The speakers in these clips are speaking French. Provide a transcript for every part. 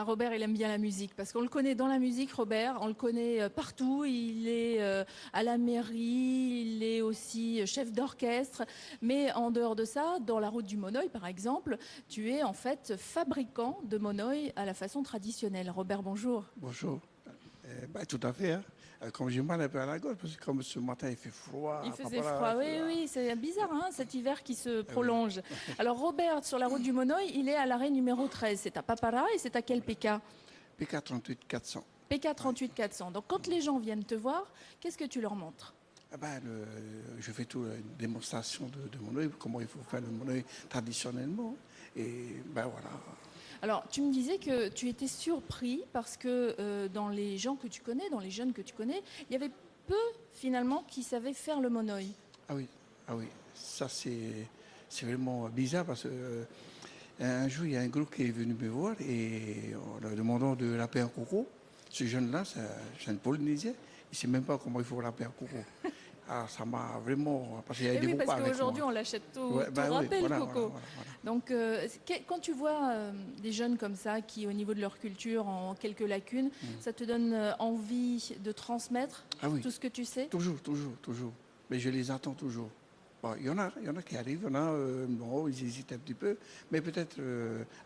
Ah, Robert, il aime bien la musique, parce qu'on le connaît dans la musique, Robert, on le connaît partout, il est à la mairie, il est aussi chef d'orchestre, mais en dehors de ça, dans la route du monoeil, par exemple, tu es en fait fabricant de monoeil à la façon traditionnelle. Robert, bonjour. Bonjour. Tout à fait. Hein. Comme j'ai mal un peu à la gorge, parce que comme ce matin il fait froid, Il faisait papara, froid, oui, oui, c'est bizarre, hein, cet hiver qui se ah oui. prolonge. Alors Robert, sur la route du monoeil, il est à l'arrêt numéro 13, c'est à Papara et c'est à quel PK? PK 38 400. PK Ouais. 38 400. Donc quand les gens viennent te voir, qu'est-ce que tu leur montres? Je fais tout une démonstration de mon œil, comment il faut faire le mon œil traditionnellement. Et ben voilà. Alors tu me disais que tu étais surpris parce que dans les gens que tu connais, dans les jeunes que tu connais, il y avait peu finalement qui savaient faire le monoeil. Ah oui, ah oui. Ça c'est vraiment bizarre parce que un jour il y a un groupe qui est venu me voir et en leur demandant de rapper un coco. Ce jeune-là, c'est un jeune Polynésien, il ne sait même pas comment il faut rapper un coco. Alors ça m'a vraiment. Parce qu'il y a Et des oui, groupes parce avec moi. qu'aujourd'hui on l'achète tout, Ouais, tout oui, râpé le voilà, coco. voilà. Donc quand tu vois des jeunes comme ça qui au niveau de leur culture ont quelques lacunes, ça te donne envie de transmettre Ah oui, tout ce que tu sais? toujours. Mais je les attends toujours. Bon, il y en a qui arrivent, il y en a, bon, ils hésitent un petit peu, mais peut-être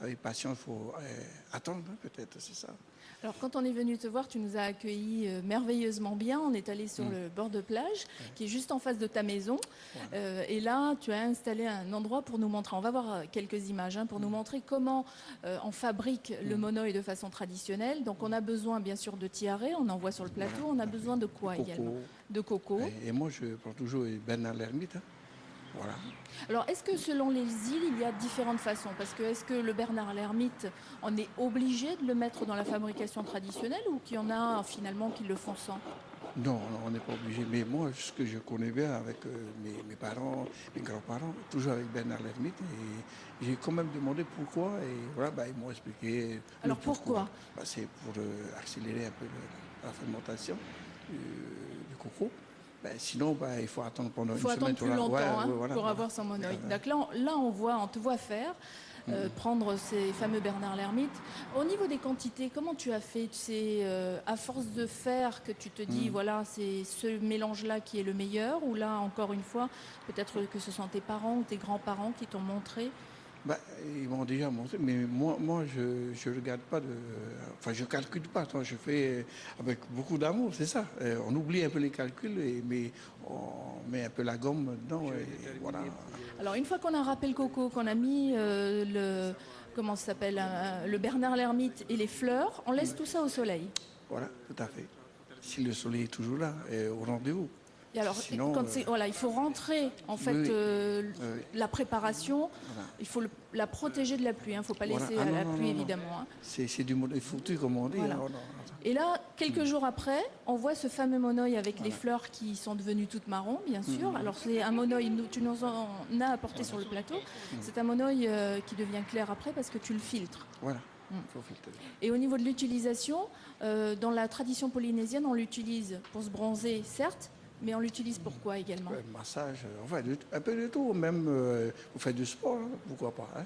avec patience, il faut attendre, hein, peut-être, c'est ça. Alors, quand on est venu te voir, tu nous as accueillis merveilleusement bien. On est allé sur le bord de plage, qui est juste en face de ta maison. Voilà. Et là, tu as installé un endroit pour nous montrer. On va voir quelques images pour nous montrer comment on fabrique le monoeil de façon traditionnelle. Donc, on a besoin, bien sûr, de tiare. On en voit sur le plateau. Voilà, On a tout à fait. besoin de quoi Du également? coco. De coco. Et moi, je prends toujours Bernard l'ermite. Hein. Voilà. Alors, est-ce que selon les îles, il y a différentes façons? Parce que est-ce que le Bernard l'ermite, on est obligé de le mettre dans la fabrication traditionnelle ou qu'il y en a finalement qui le font sans? Non, on n'est pas obligé. Mais moi, ce que je connais bien avec mes parents, mes grands-parents, toujours avec Bernard l'ermite, et j'ai quand même demandé pourquoi, et voilà, ils m'ont expliqué le Alors pourquoi? C'est pour accélérer un peu la fermentation du coco. Sinon, il faut attendre pendant Il une faut semaine. attendre plus Voilà. longtemps Voilà, pour voilà. avoir son monoeil. Ouais. Donc là, on te voit faire, prendre ces fameux Bernard l'ermite. Au niveau des quantités, comment tu as fait? C'est à force de faire que tu te dis, voilà, c'est ce mélange-là qui est le meilleur, ou là, encore une fois, peut-être que ce sont tes parents ou tes grands-parents qui t'ont montré? Ils m'ont déjà montré, mais moi je regarde pas enfin, je calcule pas. Attends, je fais avec beaucoup d'amour, c'est ça. On oublie un peu les calculs, mais on met un peu la gomme dedans, et voilà. Alors, une fois qu'on a râpé le coco, qu'on a mis comment ça s'appelle, le Bernard l'ermite et les fleurs, on laisse tout ça au soleil. Voilà, tout à fait. Si le soleil est toujours là, au rendez-vous. Et alors, Sinon, voilà, il faut rentrer en fait oui, oui. la préparation. Voilà. Il faut la protéger de la pluie. Il ne faut pas Voilà. laisser Ah à non, la non, pluie non, non. évidemment. C'est du monde foutu, comme on dit. Voilà. Hein. Oh, non. Et là, quelques jours après, on voit ce fameux monoeil avec les fleurs qui sont devenues toutes marron, bien sûr. Alors c'est un monoeil, tu nous en as apporté sur le plateau. C'est un monoeil qui devient clair après parce que tu le filtres. Voilà. Faut filtrer. Et au niveau de l'utilisation, dans la tradition polynésienne, on l'utilise pour se bronzer, certes, mais on l'utilise pour quoi également? Massage, enfin, un peu de tout. Même vous faites du sport, hein, pourquoi pas. Hein.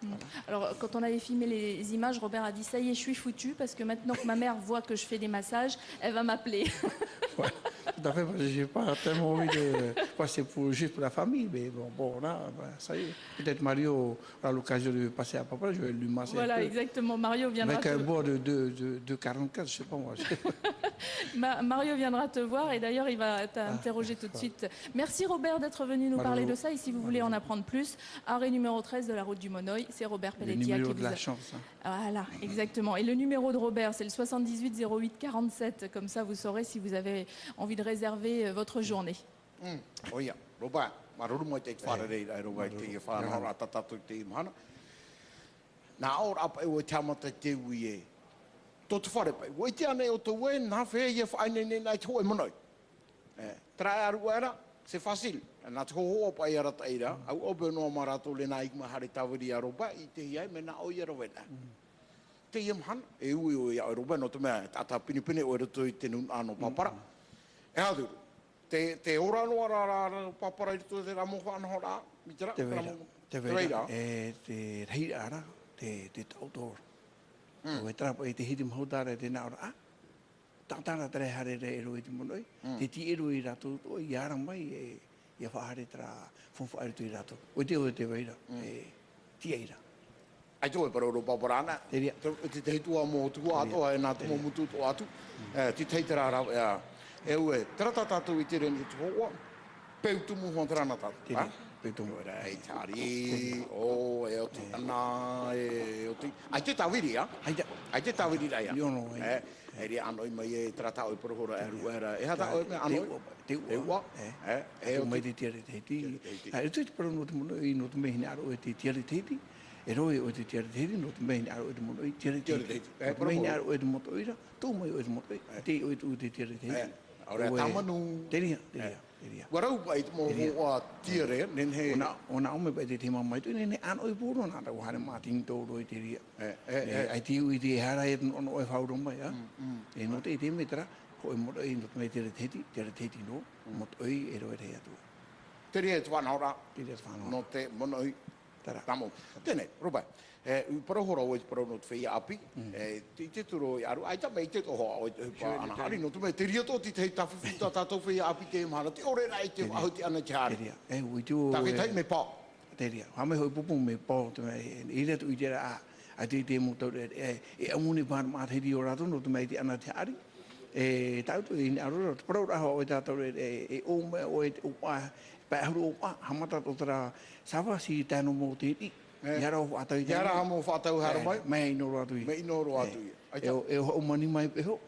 Voilà. Alors, quand on avait filmé les images, Robert a dit ça y est, je suis foutu parce que maintenant que ma mère voit que je fais des massages, elle va m'appeler. Ouais, tout à fait, parce que j'ai pas tellement envie de. Moi, c'est juste pour la famille, mais bon là, ça y est. Peut-être Mario aura l'occasion de passer à papa, je vais lui masser un Voilà, peu. exactement. Mario viendra. Avec un bois de 44, je sais pas moi. Mario viendra te voir et d'ailleurs il va t'interroger tout de suite. Merci Robert d'être venu nous parler de ça et si vous voulez en apprendre plus, arrêt numéro 13 de la route du Monoeil, c'est Robert Le Pelletier numéro qui de vous la a... chance. Hein. Voilà, exactement. Et le numéro de Robert, c'est le 78 08 47. Comme ça, vous saurez si vous avez envie de réserver votre journée. Oh ia, Robert, maruru mo te wharerei ai roa i te whanahora tatatu te imahana. Nā ora apa e o te amata te ui e. Tō te whare pai, o te ane o te ue, nā whea i e whainene nei te hoe monoi. Trai aru era, c'est facile. Nā te hoho pai ara taira, au obe noa marato le nā ikma hare tawiri a roba, i te hiai me nā o i ara wena. Te imahana, e ui o i a roba, no te mea, tata pinipini o e rato i te nun ano papara. E hāduru, te ora no ara papara i rato te ramo whanahora, mitara? Te veira, te reira ara, te tautor. O e trapa e te hiti mahutara e te nā ora, tātara tere hare re e roi te monoi, te ti e roi rato, o i ara mai e whahare tera whonwha e tui rato. O te waira, ti eira. Ai tō e paroro paparana. Te ria. Te te hitua mō tua atoa e nā tumo mutu to atu. Ti teitera rau e ue, tera tātou i te reni te hoa, peu tumu hon terana tātou. Te ria, peu tumu. Ei tāri, o e o tu ana, e o tu. Ai te tawiri, a? Ai te tawiri rai, a? Iono, E ria anoi mai e tera tāu i parohora e ruera. E hata o e mea anoi? Te ua. E o mai te tiare te hiti. E tu te parano te mono i no te mehi aro e te tiare te hiti. E roi o te tiare te hiti, no te mehi aro e te mono i tiare te hiti. No te mehi aro e te moto ira, tō mai o e te moto i. Te o te tiare te hiti. Ora tamanu. Te ria. Warau pai te mo hoa tiare, nen he... Ona ome pai te te mamai tu, nene ano i pūro nā rau hare māting tōro i te ria. Ai te ui te hara e ono e whauro mai, e no te te metra, ko e moto i no te mei tiare te hiti no, moto i e roe rei atua. Te ria e te whanahora, Te ria te whanau. no te mono i. Tara. Tamo. Tēnei, Robai. Parohora o te parono te whia api, te turo i aru, ai tama i te tohoa o te hupa ana hari, no tume, te ria tō ti te hei tawhiwhuta tātou whia api te imahana, te ore rai te ahuti ana te hari. Te ria, e ui tū... Tā tei me pā. Te ria, hame hoi pupu me pā, i retu i tera a te te mo tau e amuni pār māteri o rato, no tume i te ana te hari. E tautu i ni arura, te parau raha o e tātou e o me o e upa, pai ahuru o hamata o tera sawa si tāno mō te iti. Iara o whātau i Iara hamo whātau hara mai? Mei inoro atu i. Me inoro atu i. E o mani mai peho,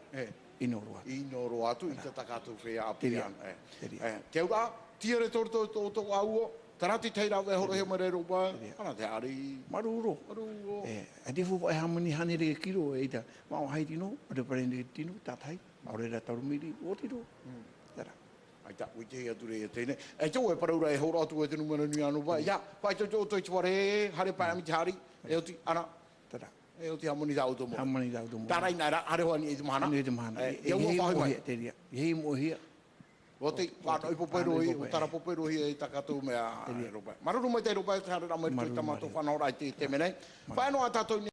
inoro atu. Inoro atu i te takatou whia api Te ria, ana. te ria. Te ura, tiare tō tō auo, tarati teira e horo he mare roba, ana te ari. Maruro. Maruro. E te fuwa e hamani hane re kiro e ita, mao hai tino, pare parende tino, tātai, maurera taurumiri, o tiro. Tara. Ai tā, ui te hea ture e tēne. E tō e paraura e horo atu e te numera nui anu ba. Ia, pai tō tō i te ware, hare pai ami te hari, e o ti, ana, Tara. e o ti hamoni tau tō mo. Hamani tau tō mo. Tārai nai ra, hare hoani e te mahana. Anu e te mahana. E ua whahoi mai. Te ria. Iei mo hia. O te, whānau i poperohi, o tara poperohi e takatou mea roba. Maruru mai te roba, te hare ramai tui tamato whanau rai te menei. Whaino a tātou